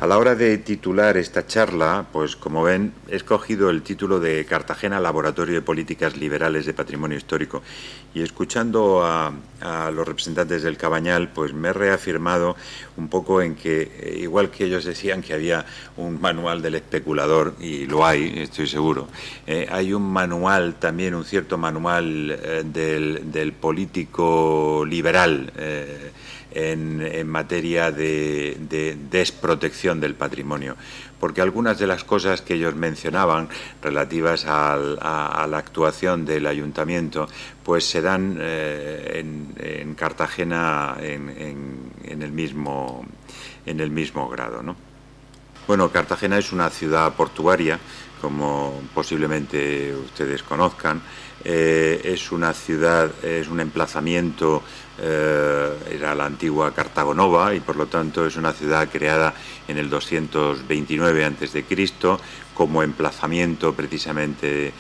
A la hora de titular esta charla, pues como ven, he escogido el título de Cartagena, Laboratorio de Políticas Liberales de Patrimonio Histórico. Y escuchando a los representantes del Cabañal, pues me he reafirmado un poco en que, igual que ellos decían que había un manual del especulador, y lo hay, estoy seguro, hay un manual, también un cierto manual del político liberal, en materia de desprotección del patrimonio, porque algunas de las cosas que ellos mencionaban relativas a la actuación del ayuntamiento pues se dan en Cartagena en el mismo grado, ¿no? Bueno, Cartagena es una ciudad portuaria, como posiblemente ustedes conozcan. Es una ciudad, es un emplazamiento, era la antigua Cartago Nova, y por lo tanto es una ciudad creada en el 229 a.C. como emplazamiento precisamente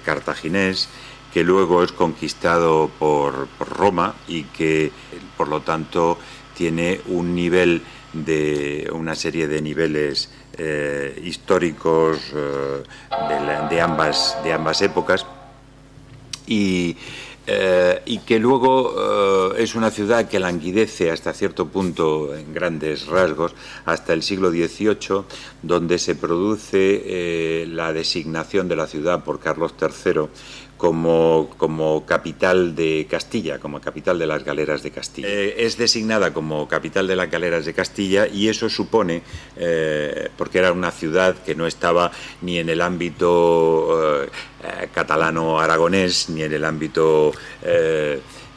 cartaginés, que luego es conquistado por Roma y que por lo tanto tiene un nivel de una serie de niveles históricos de ambas épocas, y que luego es una ciudad que languidece hasta cierto punto, en grandes rasgos, hasta el siglo XVIII, donde se produce la designación de la ciudad por Carlos III como capital de Castilla, como capital de las galeras de Castilla. Es designada como capital de las galeras de Castilla, y eso supone, porque era una ciudad que no estaba ni en el ámbito catalano-aragonés, ni en el ámbito...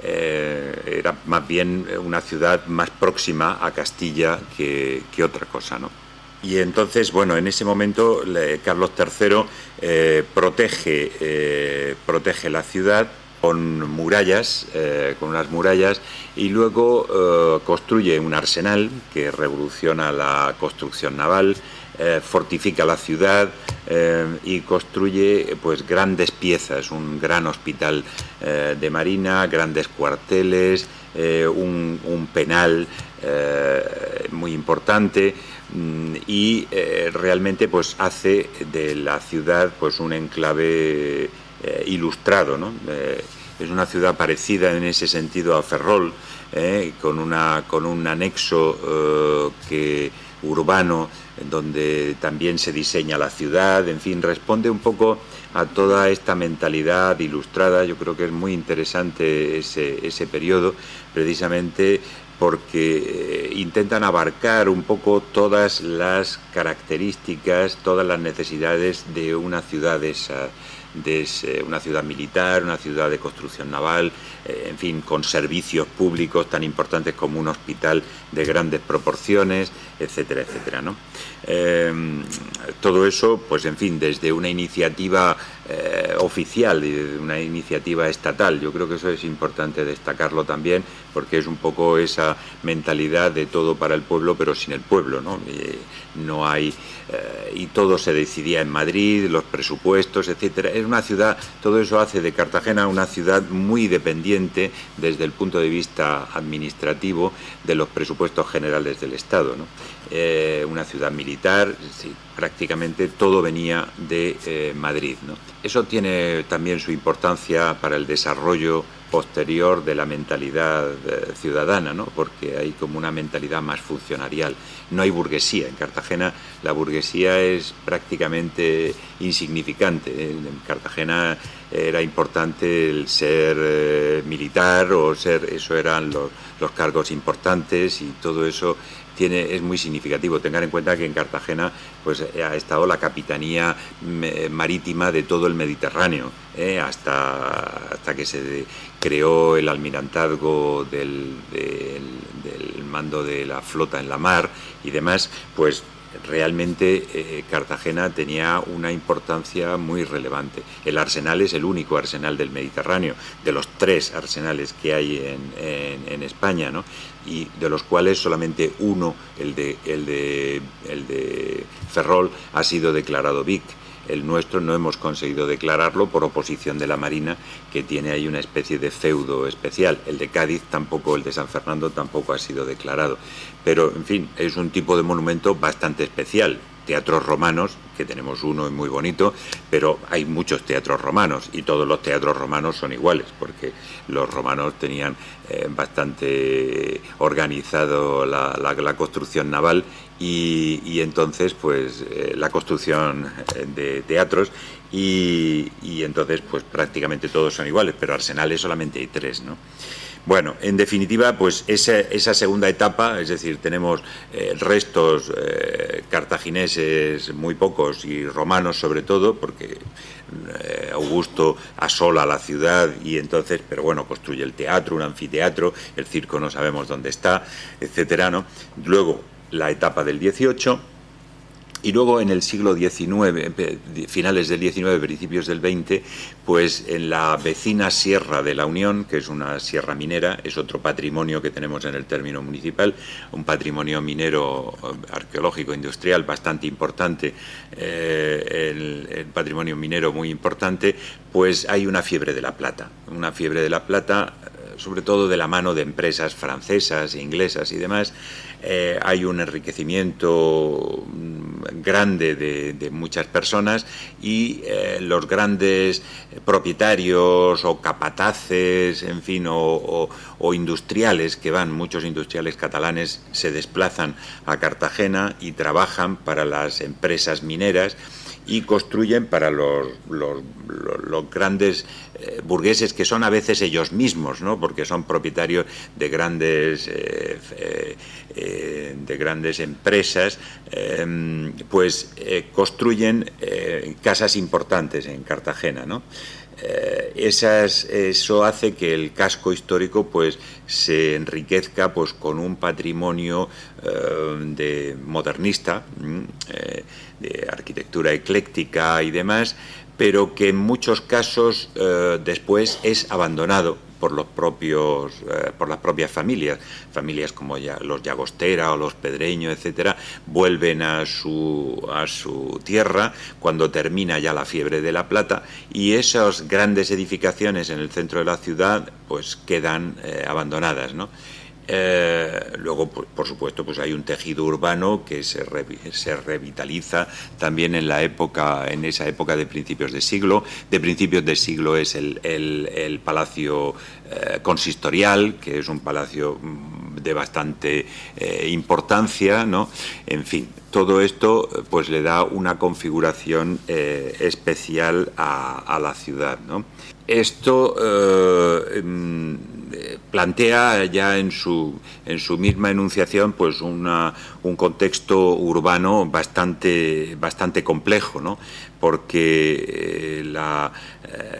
era más bien una ciudad más próxima a Castilla que otra cosa, ¿no? Y entonces, bueno, en ese momento Carlos III protege la ciudad con murallas, con unas murallas, y luego construye un arsenal que revoluciona la construcción naval, fortifica la ciudad y construye pues grandes piezas, un gran hospital de marina, grandes cuarteles, un penal muy importante, y realmente pues hace de la ciudad pues un enclave ilustrado, ¿no? Es una ciudad parecida en ese sentido a Ferrol, con un anexo urbano, donde también se diseña la ciudad. En fin, responde un poco a toda esta mentalidad ilustrada. Yo creo que es muy interesante ese periodo, precisamente porque intentan abarcar un poco todas las características, todas las necesidades de una ciudad una ciudad militar, una ciudad de construcción naval, en fin, con servicios públicos tan importantes como un hospital de grandes proporciones, etcétera, etcétera, ¿no? Todo eso, pues en fin, desde una iniciativa oficial y de una iniciativa estatal. Yo creo que eso es importante destacarlo también, porque es un poco esa mentalidad de todo para el pueblo, pero sin el pueblo, ¿no? No hay... y todo se decidía en Madrid, los presupuestos, etcétera. Es una ciudad, todo eso hace de Cartagena una ciudad muy dependiente desde el punto de vista administrativo de los presupuestos generales del Estado, ¿no? Una ciudad militar, sí, prácticamente todo venía de Madrid, ¿no? Eso tiene también su importancia para el desarrollo posterior de la mentalidad ciudadana, ¿no? Porque hay como una mentalidad más funcionarial. No hay burguesía. En Cartagena la burguesía es prácticamente insignificante. En Cartagena era importante el ser militar o eso eran los cargos importantes, y todo eso es muy significativo. Tengan en cuenta que en Cartagena pues ha estado la capitanía marítima de todo el Mediterráneo, hasta que se creó el almirantazgo del mando de la flota en la mar y demás. Pues realmente Cartagena tenía una importancia muy relevante. El arsenal es el único arsenal del Mediterráneo, de los 3 arsenales que hay en España, ¿no? Y de los cuales solamente uno, el de Ferrol, ha sido declarado BIC. el nuestro no hemos conseguido declararlo por oposición de la Marina, que tiene ahí una especie de feudo especial. El de Cádiz tampoco, el de San Fernando tampoco ha sido declarado. Pero, en fin, es un tipo de monumento bastante especial. Teatros romanos, que tenemos uno y muy bonito, pero hay muchos teatros romanos y todos los teatros romanos son iguales, porque los romanos tenían bastante organizado la construcción naval y entonces pues la construcción de teatros y entonces pues prácticamente todos son iguales, pero arsenales solamente hay 3, ¿no? Bueno, en definitiva, pues esa segunda etapa, es decir, tenemos restos cartagineses muy pocos y romanos sobre todo, porque Augusto asola la ciudad y entonces, pero bueno, construye el teatro, un anfiteatro, el circo no sabemos dónde está, etcétera, ¿no? Luego la etapa del 18. Y luego en el siglo XIX, finales del XIX, principios del XX, pues en la vecina Sierra de la Unión, que es una sierra minera, es otro patrimonio que tenemos en el término municipal, un patrimonio minero arqueológico industrial bastante importante, el patrimonio minero muy importante, pues hay una fiebre de la plata, sobre todo de la mano de empresas francesas, inglesas y demás. Hay un enriquecimiento grande de muchas personas y los grandes propietarios o capataces, en fin, o industriales que van, muchos industriales catalanes se desplazan a Cartagena y trabajan para las empresas mineras y construyen para los grandes burgueses, que son a veces ellos mismos, ¿no? Porque son propietarios de grandes empresas, pues construyen casas importantes en Cartagena, ¿no? Eso hace que el casco histórico pues se enriquezca pues con un patrimonio modernista, de arquitectura ecléctica y demás, pero que en muchos casos después es abandonado por las propias familias como los Llagostera o los Pedreño, etcétera, vuelven a su tierra cuando termina ya la fiebre de la plata y esas grandes edificaciones en el centro de la ciudad pues quedan abandonadas, ¿no? Luego, pues, por supuesto, pues hay un tejido urbano que se revitaliza también en esa época de principios de siglo. De principios de siglo es el Palacio Consistorial, que es un palacio de bastante importancia, ¿no? En fin, todo esto pues le da una configuración especial a la ciudad, ¿no? Esto plantea ya en su misma enunciación pues un contexto urbano bastante complejo, ¿no? Porque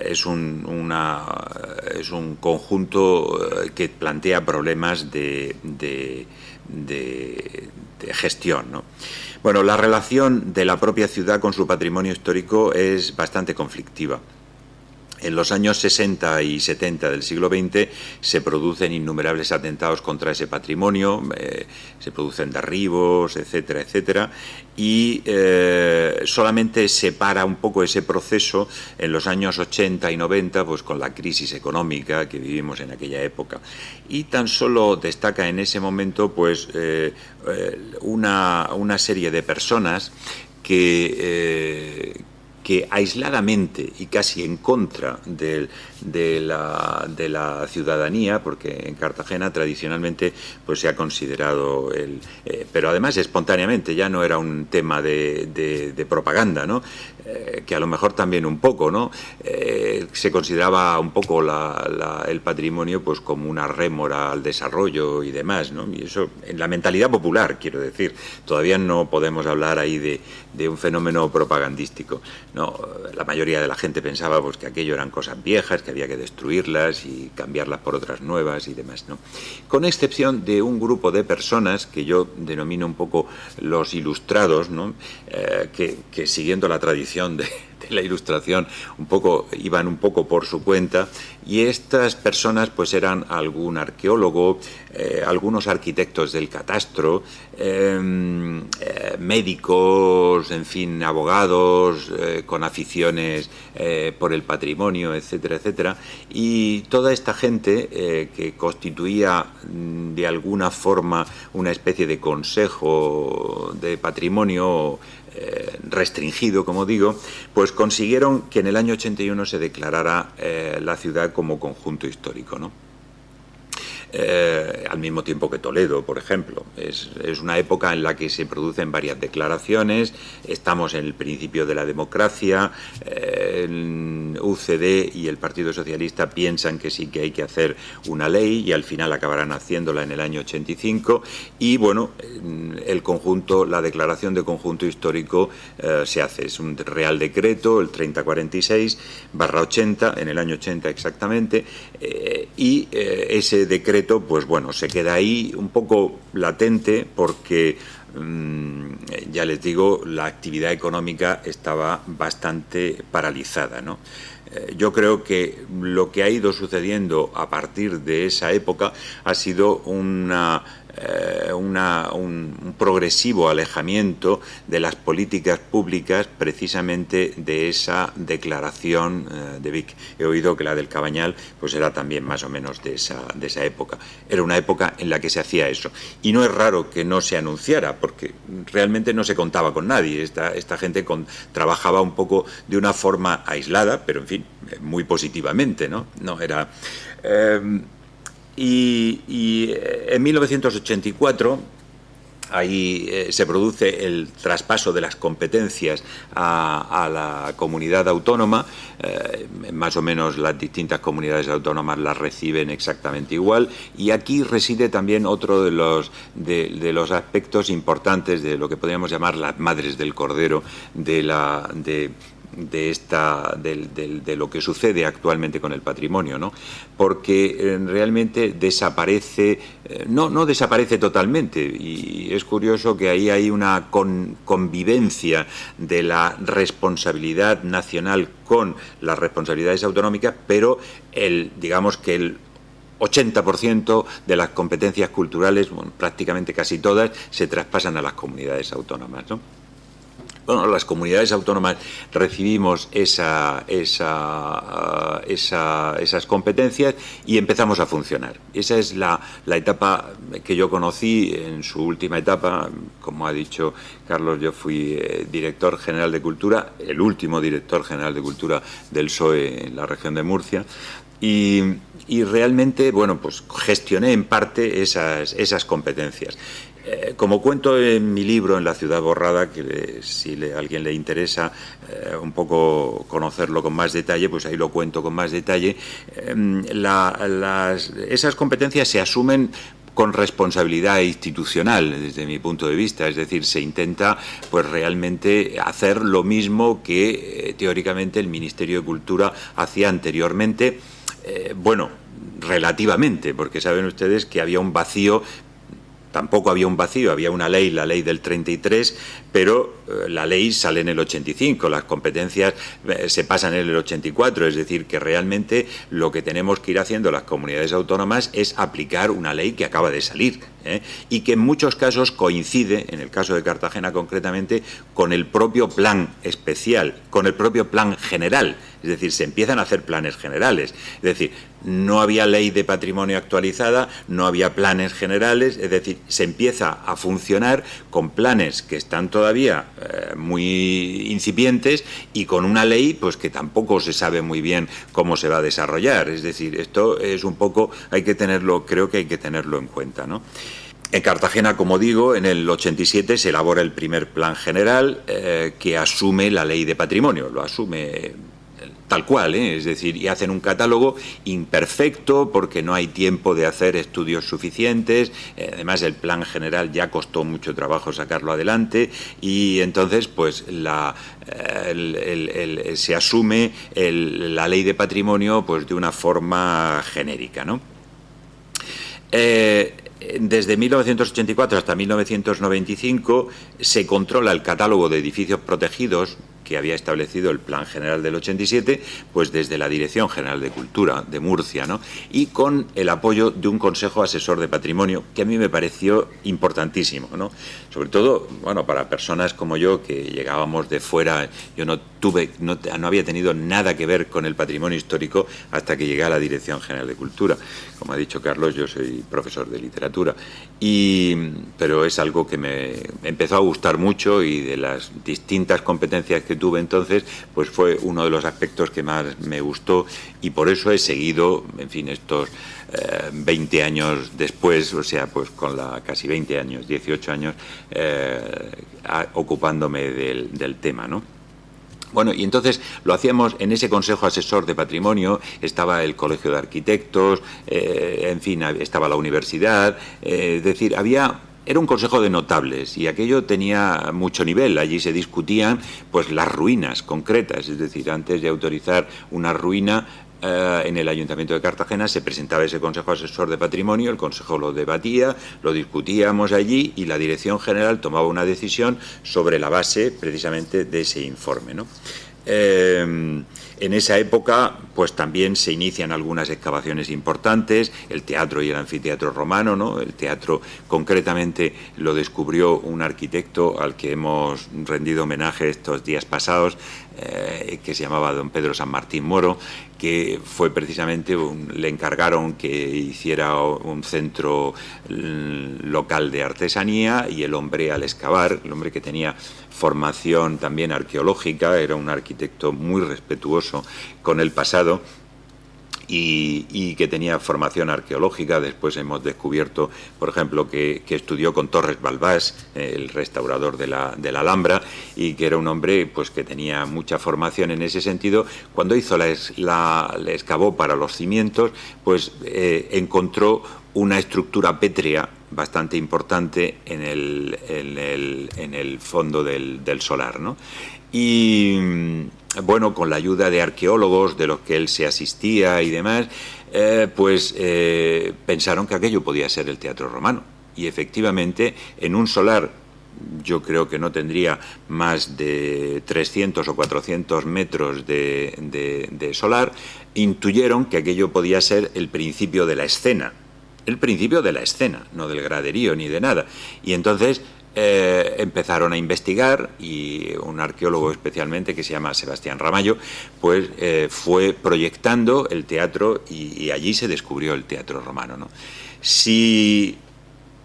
es un conjunto que plantea problemas de gestión, ¿no? Bueno, la relación de la propia ciudad con su patrimonio histórico es bastante conflictiva. En los años 60 y 70 del siglo XX se producen innumerables atentados contra ese patrimonio, se producen derribos, etcétera, etcétera, y solamente se para un poco ese proceso en los años 80 y 90, pues con la crisis económica que vivimos en aquella época. Y tan solo destaca en ese momento pues una serie de personas que aisladamente y casi en contra de la ciudadanía, porque en Cartagena tradicionalmente pues se ha considerado pero además espontáneamente, ya no era un tema de propaganda, ¿no? Que a lo mejor también un poco, ¿no? Se consideraba un poco el patrimonio pues como una rémora al desarrollo y demás, ¿no? Y eso en la mentalidad popular, quiero decir, todavía no podemos hablar ahí de un fenómeno propagandístico. No, la mayoría de la gente pensaba pues que aquello eran cosas viejas, que había que destruirlas y cambiarlas por otras nuevas y demás, ¿no? Con excepción de un grupo de personas que yo denomino un poco los ilustrados, ¿no? Que siguiendo la tradición de la Ilustración iban un poco por su cuenta, y estas personas pues eran algún arqueólogo, algunos arquitectos del catastro, médicos, en fin, abogados con aficiones por el patrimonio, etcétera, etcétera, y toda esta gente que constituía de alguna forma una especie de consejo de patrimonio restringido, como digo, pues consiguieron que en el año 81 se declarara la ciudad como conjunto histórico, ¿no? Al mismo tiempo que Toledo, por ejemplo. Es una época en la que se producen varias declaraciones, estamos en el principio de la democracia, el UCD y el Partido Socialista piensan que sí que hay que hacer una ley y al final acabarán haciéndola en el año 85, y bueno, la declaración de conjunto histórico se hace, es un Real Decreto, el 3046/80, en el año 80 exactamente, y ese decreto pues bueno, se queda ahí un poco latente porque ya les digo, la actividad económica estaba bastante paralizada, ¿no? Yo creo que lo que ha ido sucediendo a partir de esa época ha sido un progresivo alejamiento de las políticas públicas precisamente de esa declaración de Vic. He oído que la del Cabañal pues era también más o menos de esa época. Era una época en la que se hacía eso. Y no es raro que no se anunciara, porque realmente no se contaba con nadie. Esta gente trabajaba un poco de una forma aislada, pero en fin, muy positivamente, ¿no? No era... Y en 1984 ahí se produce el traspaso de las competencias a la comunidad autónoma, más o menos las distintas comunidades autónomas las reciben exactamente igual, y aquí reside también otro de los aspectos importantes de lo que podríamos llamar las madres del cordero de lo que sucede actualmente con el patrimonio, ¿no? Porque realmente desaparece, no desaparece totalmente, y es curioso que ahí hay una convivencia de la responsabilidad nacional con las responsabilidades autonómicas, pero digamos que el 80% de las competencias culturales, bueno, prácticamente casi todas, se traspasan a las comunidades autónomas, ¿no? Bueno, las comunidades autónomas recibimos esas competencias y empezamos a funcionar. Esa es la etapa que yo conocí. En su última etapa, como ha dicho Carlos, yo fui director general de Cultura, el último director general de Cultura del PSOE en la región de Murcia, y realmente, bueno, pues gestioné en parte esas competencias. Como cuento en mi libro, En la ciudad borrada, que si a alguien le interesa un poco conocerlo con más detalle, pues ahí lo cuento con más detalle, esas competencias se asumen con responsabilidad institucional desde mi punto de vista, es decir, se intenta pues realmente hacer lo mismo que teóricamente el Ministerio de Cultura hacía anteriormente, bueno, relativamente, porque saben ustedes que había un vacío. Tampoco había un vacío, había una ley, la ley del 33, pero la ley sale en el 85, las competencias se pasan en el 84, es decir, que realmente lo que tenemos que ir haciendo las comunidades autónomas es aplicar una ley que acaba de salir, y que en muchos casos coincide, en el caso de Cartagena concretamente, con el propio plan especial, con el propio plan general. Es decir, se empiezan a hacer planes generales. Es decir, no había ley de patrimonio actualizada, no había planes generales, es decir, se empieza a funcionar con planes que están todavía muy incipientes y con una ley pues que tampoco se sabe muy bien cómo se va a desarrollar. Es decir, esto es un poco, creo que hay que tenerlo en cuenta, ¿no? En Cartagena, como digo, en el 87 se elabora el primer plan general que asume la ley de patrimonio, lo asume tal cual, es decir, y hacen un catálogo imperfecto porque no hay tiempo de hacer estudios suficientes, además el plan general ya costó mucho trabajo sacarlo adelante, y entonces pues se asume la ley de patrimonio pues de una forma genérica, ¿no? Desde 1984 hasta 1995 se controla el catálogo de edificios protegidos, que había establecido el Plan General del 87, pues desde la Dirección General de Cultura de Murcia, ¿no? Y con el apoyo de un Consejo Asesor de Patrimonio, que a mí me pareció importantísimo, ¿no? Sobre todo, bueno, para personas como yo, que llegábamos de fuera. Yo no había tenido nada que ver con el patrimonio histórico hasta que llegué a la Dirección General de Cultura. Como ha dicho Carlos, yo soy profesor de literatura, pero es algo que me empezó a gustar mucho, y de las distintas competencias que tuve entonces, pues fue uno de los aspectos que más me gustó, y por eso he seguido, en fin, estos 20 años después, o sea, pues con casi 20 años, 18 años, ocupándome del tema, ¿no? Bueno, y entonces lo hacíamos en ese Consejo Asesor de Patrimonio. Estaba el Colegio de Arquitectos, en fin, estaba la universidad, es decir, era un consejo de notables, y aquello tenía mucho nivel. Allí se discutían pues las ruinas concretas, es decir, antes de autorizar una ruina en el Ayuntamiento de Cartagena se presentaba ese Consejo Asesor de Patrimonio, el Consejo lo debatía, lo discutíamos allí, y la Dirección General tomaba una decisión sobre la base precisamente de ese informe, ¿no? En esa época pues también se inician algunas excavaciones importantes, el teatro y el anfiteatro romano, ¿no? El teatro concretamente lo descubrió un arquitecto al que hemos rendido homenaje estos días pasados, que se llamaba don Pedro San Martín Moro, que fue precisamente le encargaron que hiciera un centro local de artesanía, y el hombre, al excavar, el hombre que tenía formación también arqueológica, era un arquitecto muy respetuoso con el pasado, y que tenía formación arqueológica. Después hemos descubierto, por ejemplo, que estudió con Torres Balbás, el restaurador de la Alhambra, y que era un hombre pues que tenía mucha formación en ese sentido. Cuando hizo le excavó para los cimientos, pues encontró una estructura pétrea bastante importante en el fondo del solar, ¿no? Y bueno, con la ayuda de arqueólogos de los que él se asistía y demás, pensaron que aquello podía ser el Teatro Romano. Y efectivamente, en un solar, yo creo que no tendría más de 300 o 400 metros de solar, intuyeron que aquello podía ser el principio de la escena. El principio de la escena, no del graderío ni de nada. Y entonces empezaron a investigar, y un arqueólogo especialmente que se llama Sebastián Ramallo pues fue proyectando el teatro, y allí se descubrió el Teatro Romano, ¿no? Si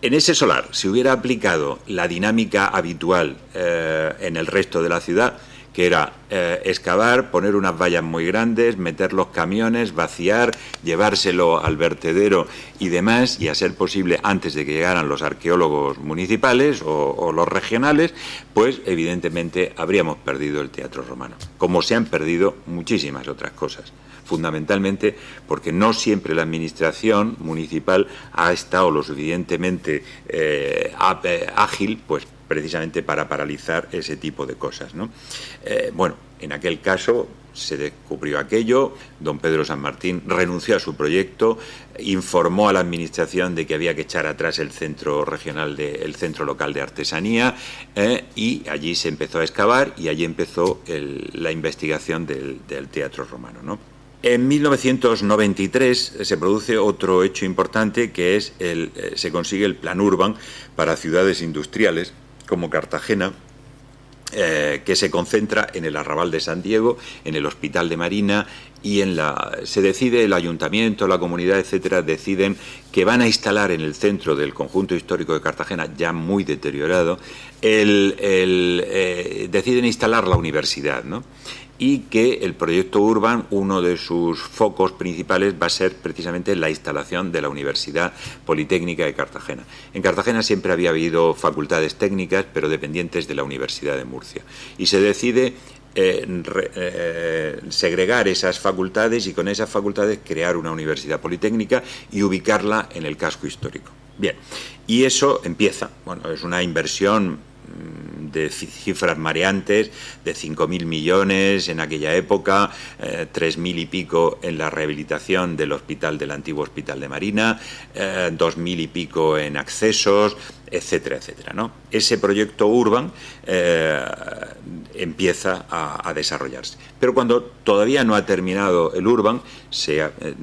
en ese solar se hubiera aplicado la dinámica habitual en el resto de la ciudad, que era excavar, poner unas vallas muy grandes, meter los camiones, vaciar, llevárselo al vertedero y demás, y a ser posible antes de que llegaran los arqueólogos municipales o los regionales, pues evidentemente habríamos perdido el Teatro Romano, como se han perdido muchísimas otras cosas, fundamentalmente porque no siempre la administración municipal ha estado lo suficientemente ágil, pues precisamente para paralizar ese tipo de cosas, ¿no? Bueno, en aquel caso se descubrió aquello, don Pedro San Martín renunció a su proyecto, informó a la administración de que había que echar atrás el centro local de artesanía, y allí se empezó a excavar, y allí empezó la investigación del Teatro Romano, ¿no? En 1993 se produce otro hecho importante, que es se consigue el Plan Urban para ciudades industriales como Cartagena, que se concentra en el Arrabal de San Diego, en el Hospital de Marina, y se decide, el ayuntamiento, la comunidad, etcétera, deciden que van a instalar en el centro del conjunto histórico de Cartagena, ya muy deteriorado, deciden instalar la universidad, ¿no? Y que el proyecto Urban, uno de sus focos principales va a ser precisamente la instalación de la Universidad Politécnica de Cartagena. En Cartagena siempre había habido facultades técnicas, pero dependientes de la Universidad de Murcia. Y se decide segregar esas facultades, y con esas facultades crear una universidad politécnica y ubicarla en el casco histórico. Bien, y eso empieza. Bueno, es una inversión de cifras mareantes, de 5.000 millones en aquella época, 3.000 y pico en la rehabilitación del hospital, del antiguo Hospital de Marina, 2.000 y pico en accesos, etcétera, etcétera, ¿no? Ese proyecto Urban empieza a desarrollarse. Pero cuando todavía no ha terminado el Urban, se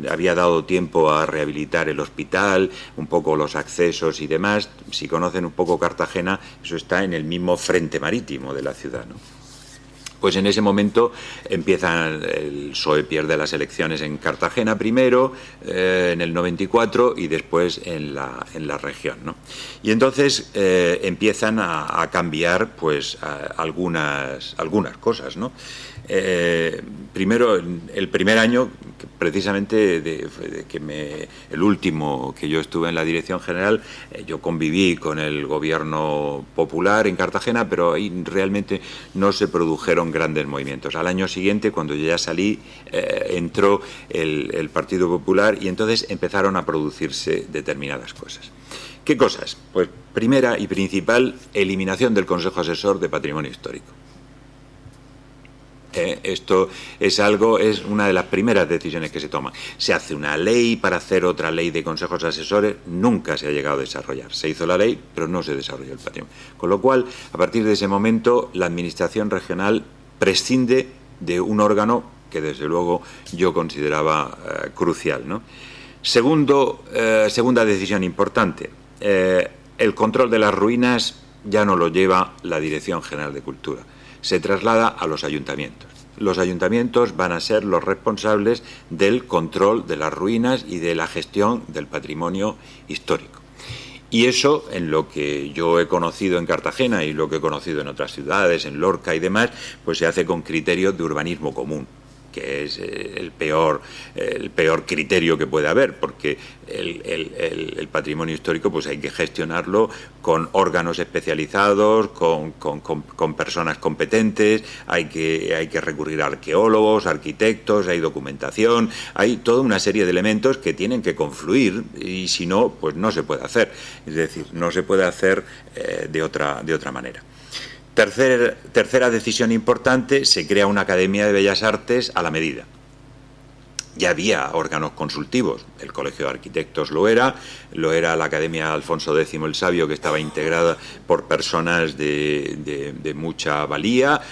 había dado tiempo a rehabilitar el hospital, un poco los accesos y demás. Si conocen un poco Cartagena, eso está en el mismo frente marítimo de la ciudad, ¿no? Pues en ese momento el PSOE pierde las elecciones en Cartagena primero, en el 94, y después en la región, ¿no? Y entonces empiezan a cambiar pues algunas cosas, ¿no? Primero, el primer año, precisamente el último que yo estuve en la dirección general, yo conviví con el gobierno popular en Cartagena, pero ahí realmente no se produjeron grandes movimientos. Al año siguiente, cuando yo ya salí, entró el Partido Popular y entonces empezaron a producirse determinadas cosas. ¿Qué cosas? Pues primera y principal, eliminación del Consejo Asesor de Patrimonio Histórico. Esto es una de las primeras decisiones que se toman. Se hace una ley para hacer otra ley de consejos asesores, nunca se ha llegado a desarrollar. Se hizo la ley, pero no se desarrolló el patrimonio. Con lo cual, a partir de ese momento, la administración regional prescinde de un órgano que desde luego yo consideraba crucial, ¿no? Segunda decisión importante, el control de las ruinas ya no lo lleva la Dirección General de Cultura. Se traslada a los ayuntamientos. Los ayuntamientos van a ser los responsables del control de las ruinas y de la gestión del patrimonio histórico. Y eso, en lo que yo he conocido en Cartagena y lo que he conocido en otras ciudades, en Lorca y demás, pues se hace con criterios de urbanismo común, que es el peor criterio que puede haber, porque el patrimonio histórico pues hay que gestionarlo con órganos especializados, con personas competentes, hay que recurrir a arqueólogos, arquitectos, hay documentación, hay toda una serie de elementos que tienen que confluir, y si no, pues no se puede hacer. Es decir, no se puede hacer de otra manera. Tercera decisión importante, se crea una Academia de Bellas Artes a la medida. Ya había órganos consultivos, el Colegio de Arquitectos lo era la Academia Alfonso X el Sabio, que estaba integrada por personas de mucha valía,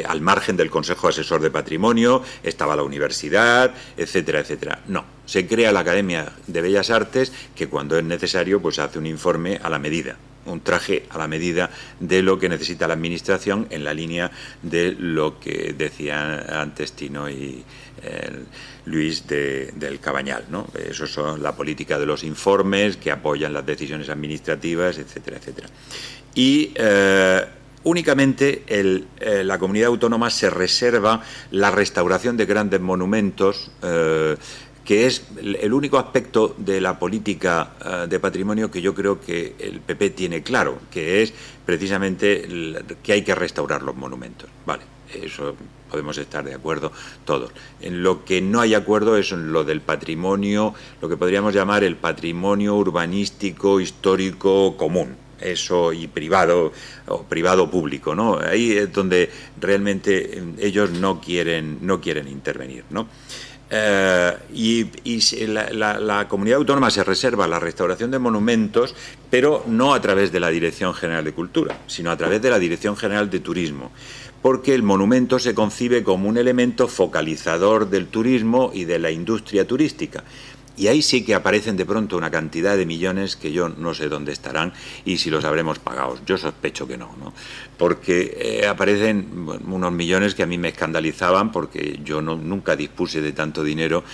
al margen del Consejo Asesor de Patrimonio, estaba la universidad, etcétera, etcétera. No, se crea la Academia de Bellas Artes, que cuando es necesario pues hace un informe a la medida, un traje a la medida de lo que necesita la administración, en la línea de lo que decían antes Tino y Luis del Cabañal, ¿no? Eso son la política de los informes que apoyan las decisiones administrativas, etcétera, etcétera. Y únicamente la comunidad autónoma se reserva la restauración de grandes monumentos, que es el único aspecto de la política de patrimonio que yo creo que el PP tiene claro, que es precisamente que hay que restaurar los monumentos. Vale, eso podemos estar de acuerdo todos. En lo que no hay acuerdo es en lo del patrimonio, lo que podríamos llamar el patrimonio urbanístico histórico común. Eso, y privado o privado público, ¿no? Ahí es donde realmente ellos no quieren intervenir, ¿no? La comunidad autónoma se reserva la restauración de monumentos, pero no a través de la Dirección General de Cultura, sino a través de la Dirección General de Turismo, porque el monumento se concibe como un elemento focalizador del turismo y de la industria turística. Y ahí sí que aparecen de pronto una cantidad de millones que yo no sé dónde estarán y si los habremos pagado. Yo sospecho que no, ¿no? Porque aparecen unos millones que a mí me escandalizaban, porque yo nunca dispuse de tanto dinero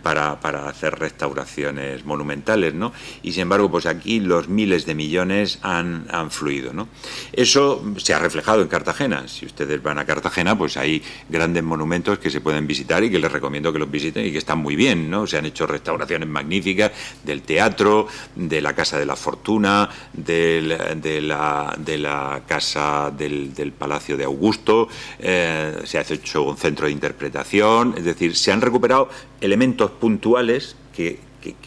para hacer restauraciones monumentales, ¿no? Y sin embargo, pues aquí los miles de millones han fluido, ¿no? Eso se ha reflejado en Cartagena. Si ustedes van a Cartagena, pues hay grandes monumentos que se pueden visitar y que les recomiendo que los visiten y que están muy bien, ¿no? Se han hecho restauraciones magníficas del teatro, de la Casa de la Fortuna, de la casa del Palacio de Augusto, se ha hecho un centro de interpretación, es decir, se han recuperado elementos puntuales que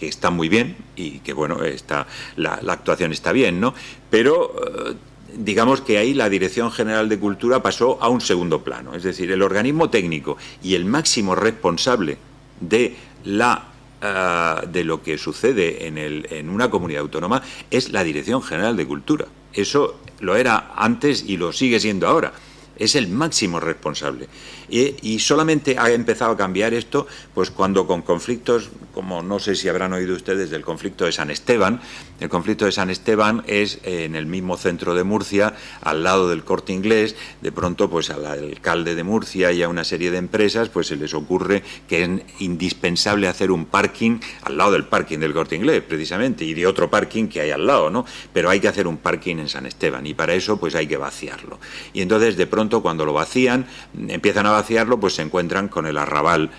están muy bien y que, bueno, la actuación está bien, ¿no? Pero digamos que ahí la Dirección General de Cultura pasó a un segundo plano. Es decir, el organismo técnico y el máximo responsable de lo que sucede en una comunidad autónoma es la Dirección General de Cultura. Eso lo era antes y lo sigue siendo ahora. Es el máximo responsable. Y solamente ha empezado a cambiar esto pues cuando con conflictos, como no sé si habrán oído ustedes del conflicto de San Esteban. El conflicto de San Esteban es en el mismo centro de Murcia, al lado del Corte Inglés. De pronto pues al alcalde de Murcia y a una serie de empresas pues se les ocurre que es indispensable hacer un parking al lado del parking del Corte Inglés, precisamente, y de otro parking que hay al lado, ¿no? Pero hay que hacer un parking en San Esteban y para eso pues hay que vaciarlo. Y entonces de pronto cuando lo vacían, empiezan a vaciarlo, pues se encuentran con el arrabal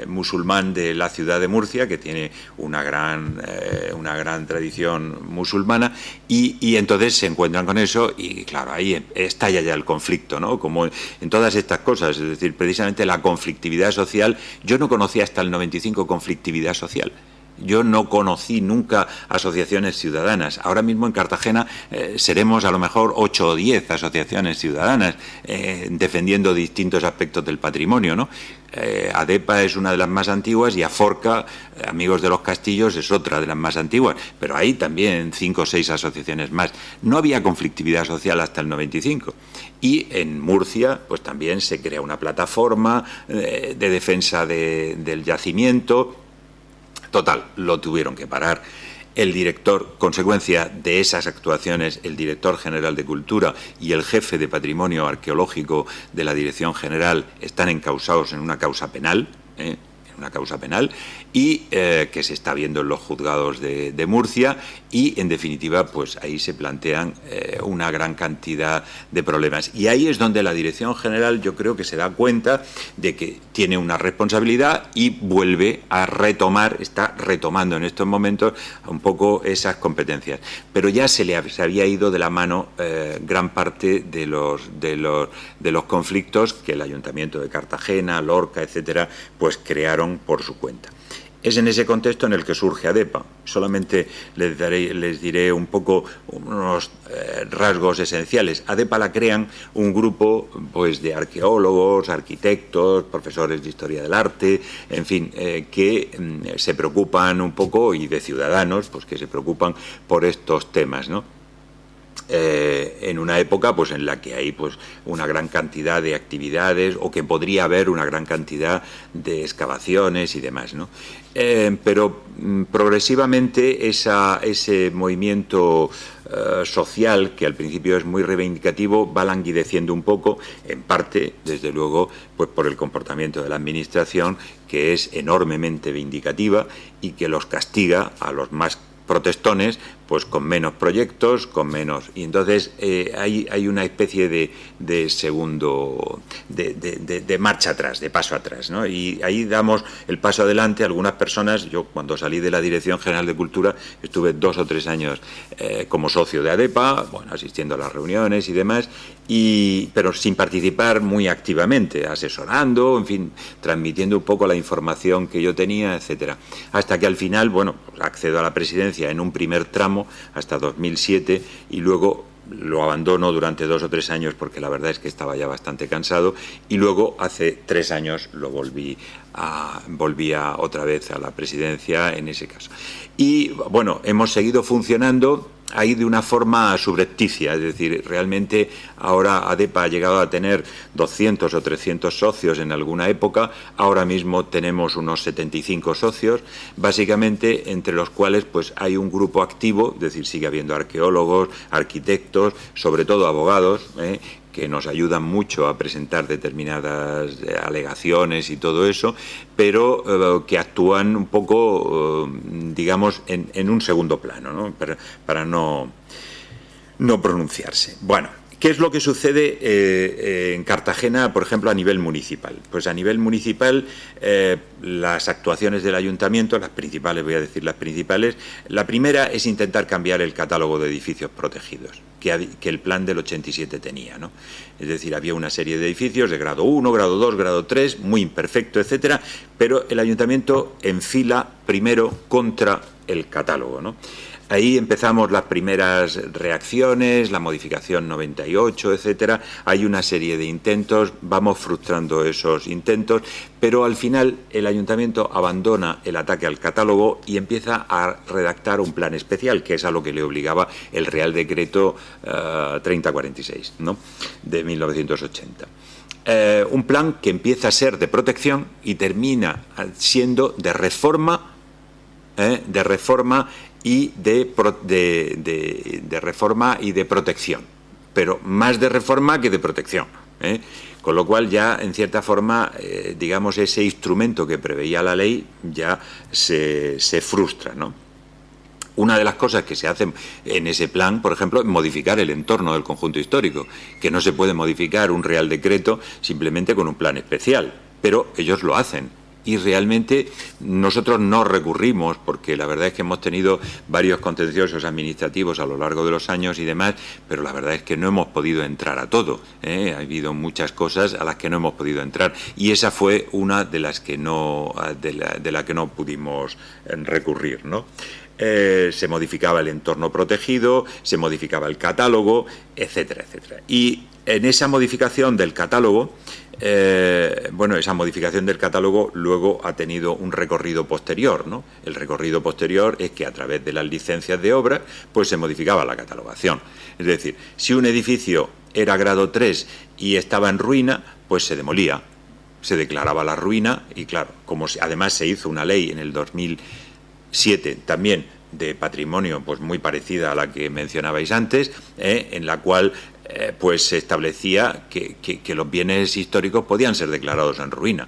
musulmán de la ciudad de Murcia, que tiene una gran tradición musulmana, y entonces se encuentran con eso y claro, ahí estalla ya el conflicto, ¿no? Como en todas estas cosas, es decir, precisamente la conflictividad social. Yo no conocía hasta el 95 conflictividad social. Yo no conocí nunca asociaciones ciudadanas. Ahora mismo en Cartagena seremos a lo mejor 8 o 10 asociaciones ciudadanas defendiendo distintos aspectos del patrimonio, ¿no? ADEPA es una de las más antiguas y AFORCA, Amigos de los Castillos, es otra de las más antiguas, pero hay también 5 o 6 asociaciones más. No había conflictividad social hasta el 95. Y en Murcia pues también se crea una plataforma de defensa del yacimiento. Total, lo tuvieron que parar. El director, consecuencia de esas actuaciones, el director general de Cultura y el jefe de Patrimonio Arqueológico de la Dirección General están encausados en una causa penal, y que se está viendo en los juzgados de Murcia, y en definitiva pues ahí se plantean una gran cantidad de problemas, y ahí es donde la Dirección General yo creo que se da cuenta de que tiene una responsabilidad y vuelve a está retomando en estos momentos un poco esas competencias, pero ya se había ido de la mano gran parte de los conflictos que el Ayuntamiento de Cartagena, Lorca, etcétera, pues crearon por su cuenta. Es en ese contexto en el que surge ADEPA. Solamente les diré un poco unos rasgos esenciales. ADEPA la crean un grupo pues de arqueólogos, arquitectos, profesores de historia del arte, en fin, que se preocupan un poco, y de ciudadanos pues que se preocupan por estos temas, ¿no? En una época pues en la que hay pues una gran cantidad de actividades, o que podría haber una gran cantidad de excavaciones y demás, ¿no? Pero progresivamente ese movimiento social, que al principio es muy reivindicativo, va languideciendo un poco, en parte, desde luego, pues por el comportamiento de la Administración, que es enormemente vindicativa y que los castiga a los más protestones pues con menos proyectos, con menos, y entonces hay una especie de marcha atrás, de paso atrás, ¿no? Y ahí damos el paso adelante. Algunas personas, yo cuando salí de la Dirección General de Cultura estuve 2 o 3 años como socio de ADEPA, bueno, asistiendo a las reuniones y demás, pero sin participar muy activamente, asesorando, en fin, transmitiendo un poco la información que yo tenía, etcétera, hasta que al final, bueno, pues accedo a la presidencia en un primer tramo hasta 2007, y luego lo abandono durante 2 o 3 años porque la verdad es que estaba ya bastante cansado, y luego hace 3 años lo volví otra vez a la presidencia en ese caso. Y bueno, hemos seguido funcionando ahí de una forma subrepticia, es decir, realmente ahora ADEPA ha llegado a tener 200 o 300 socios en alguna época. Ahora mismo tenemos unos 75 socios, básicamente entre los cuales pues hay un grupo activo, es decir, sigue habiendo arqueólogos, arquitectos, sobre todo abogados, que nos ayudan mucho a presentar determinadas alegaciones y todo eso, pero que actúan un poco, digamos, en un segundo plano, ¿no? Para no pronunciarse. Bueno, ¿qué es lo que sucede en Cartagena, por ejemplo, a nivel municipal? Pues a nivel municipal, las actuaciones del ayuntamiento, las principales, voy a decir las principales. La primera es intentar cambiar el catálogo de edificios protegidos que el plan del 87 tenía, ¿no? Es decir, había una serie de edificios de grado 1, grado 2, grado 3, muy imperfecto, etcétera, pero el ayuntamiento enfila primero contra el catálogo, ¿no? Ahí empezamos las primeras reacciones, la modificación 98, etcétera. Hay una serie de intentos, vamos frustrando esos intentos, pero al final el ayuntamiento abandona el ataque al catálogo y empieza a redactar un plan especial, que es a lo que le obligaba el Real Decreto 3046, ¿no?, de 1980. Un plan que empieza a ser de protección y termina siendo de reforma y de reforma y de protección, pero más de reforma que de protección, con lo cual ya en cierta forma digamos ese instrumento que preveía la ley ya se frustra, ¿no? Una de las cosas que se hacen en ese plan, por ejemplo, es modificar el entorno del conjunto histórico, que no se puede modificar un Real Decreto simplemente con un plan especial, pero ellos lo hacen. Y realmente nosotros no recurrimos, porque la verdad es que hemos tenido varios contenciosos administrativos a lo largo de los años y demás, pero la verdad es que no hemos podido entrar a todo, ¿eh? Ha habido muchas cosas a las que no hemos podido entrar, y esa fue una de las que no, de la que no pudimos recurrir, ¿no? Se modificaba el entorno protegido, se modificaba el catálogo, etcétera, etcétera. Y en esa modificación del catálogo, esa modificación del catálogo luego ha tenido un recorrido posterior, ¿no? El recorrido posterior es que a través de las licencias de obra pues se modificaba la catalogación. Es decir, si un edificio era grado 3 y estaba en ruina, pues se demolía, se declaraba la ruina y claro, como además se hizo una ley en el 2007 también de patrimonio pues muy parecida a la que mencionabais antes, en la cual pues se establecía que los bienes históricos podían ser declarados en ruina.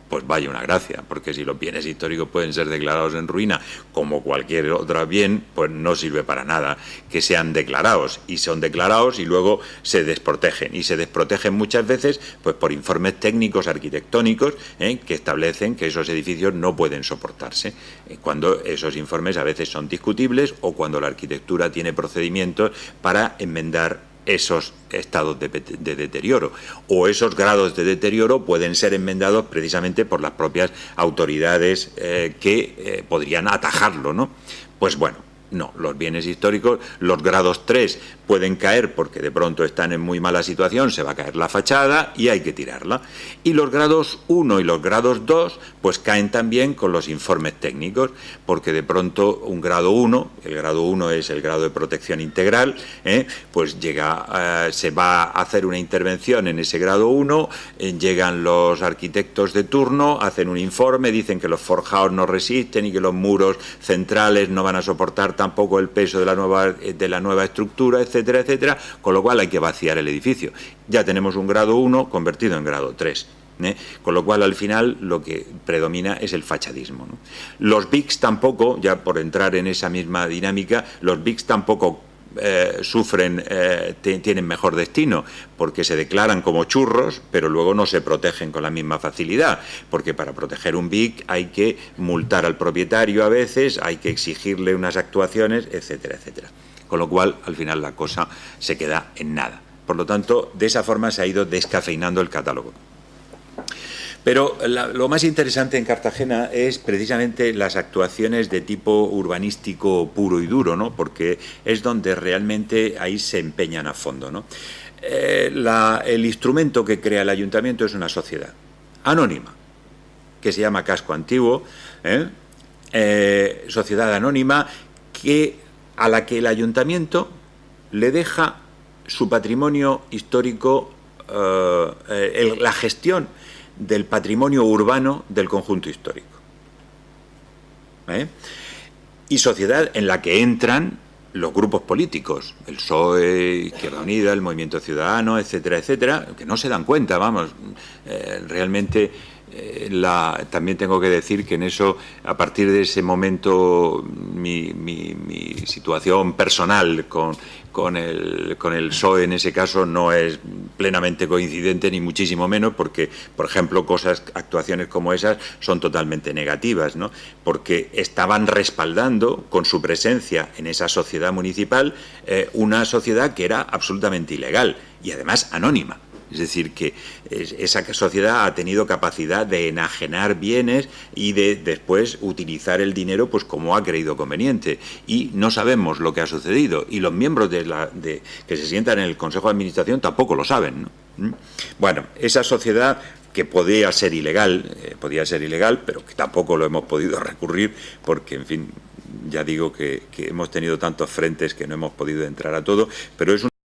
Pues vaya una gracia, porque si los bienes históricos pueden ser declarados en ruina como cualquier otro bien, pues no sirve para nada que sean declarados, y son declarados y luego se desprotegen, y se desprotegen muchas veces pues por informes técnicos arquitectónicos que establecen que esos edificios no pueden soportarse, cuando esos informes a veces son discutibles o cuando la arquitectura tiene procedimientos para enmendar esos estados de deterioro, o esos grados de deterioro pueden ser enmendados precisamente por las propias autoridades que podrían atajarlo, ¿no? Pues bueno, no, los bienes históricos, los grados 3 pueden caer porque de pronto están en muy mala situación, se va a caer la fachada y hay que tirarla. Y los grados 1 y los grados 2 pues caen también con los informes técnicos, porque de pronto un grado 1, el grado 1 es el grado de protección integral, pues se va a hacer una intervención en ese grado 1, llegan los arquitectos de turno, hacen un informe, dicen que los forjados no resisten y que los muros centrales no van a soportar tampoco el peso de la nueva estructura, etcétera, etcétera, con lo cual hay que vaciar el edificio. Ya tenemos un grado 1 convertido en grado 3. Con lo cual al final lo que predomina es el fachadismo, ¿no? Los BICs tampoco, ya por entrar en esa misma dinámica, los BICs tampoco tienen mejor destino, porque se declaran como churros, pero luego no se protegen con la misma facilidad, porque para proteger un BIC hay que multar al propietario a veces, hay que exigirle unas actuaciones, etcétera, etcétera. Con lo cual, al final la cosa se queda en nada. Por lo tanto, de esa forma se ha ido descafeinando el catálogo. Pero lo más interesante en Cartagena es precisamente las actuaciones de tipo urbanístico puro y duro, ¿no? Porque es donde realmente ahí se empeñan a fondo, ¿no? El instrumento que crea el ayuntamiento es una sociedad anónima, que se llama Casco Antiguo, sociedad anónima a la que el ayuntamiento le deja su patrimonio histórico, la gestión del patrimonio urbano del conjunto histórico. Y sociedad en la que entran los grupos políticos, el PSOE, Izquierda Unida, el Movimiento Ciudadano, etcétera, etcétera, que no se dan cuenta, realmente. También tengo que decir que en eso, a partir de ese momento, mi situación personal con el PSOE en ese caso no es plenamente coincidente, ni muchísimo menos, porque, por ejemplo, actuaciones como esas son totalmente negativas, ¿no? Porque estaban respaldando con su presencia en esa sociedad municipal una sociedad que era absolutamente ilegal y además anónima. Es decir, que esa sociedad ha tenido capacidad de enajenar bienes y de después utilizar el dinero pues como ha creído conveniente. Y no sabemos lo que ha sucedido. Y los miembros que se sientan en el Consejo de Administración tampoco lo saben, ¿no? Bueno, esa sociedad que podía ser ilegal, pero que tampoco lo hemos podido recurrir porque, en fin, ya digo que hemos tenido tantos frentes que no hemos podido entrar a todo, pero es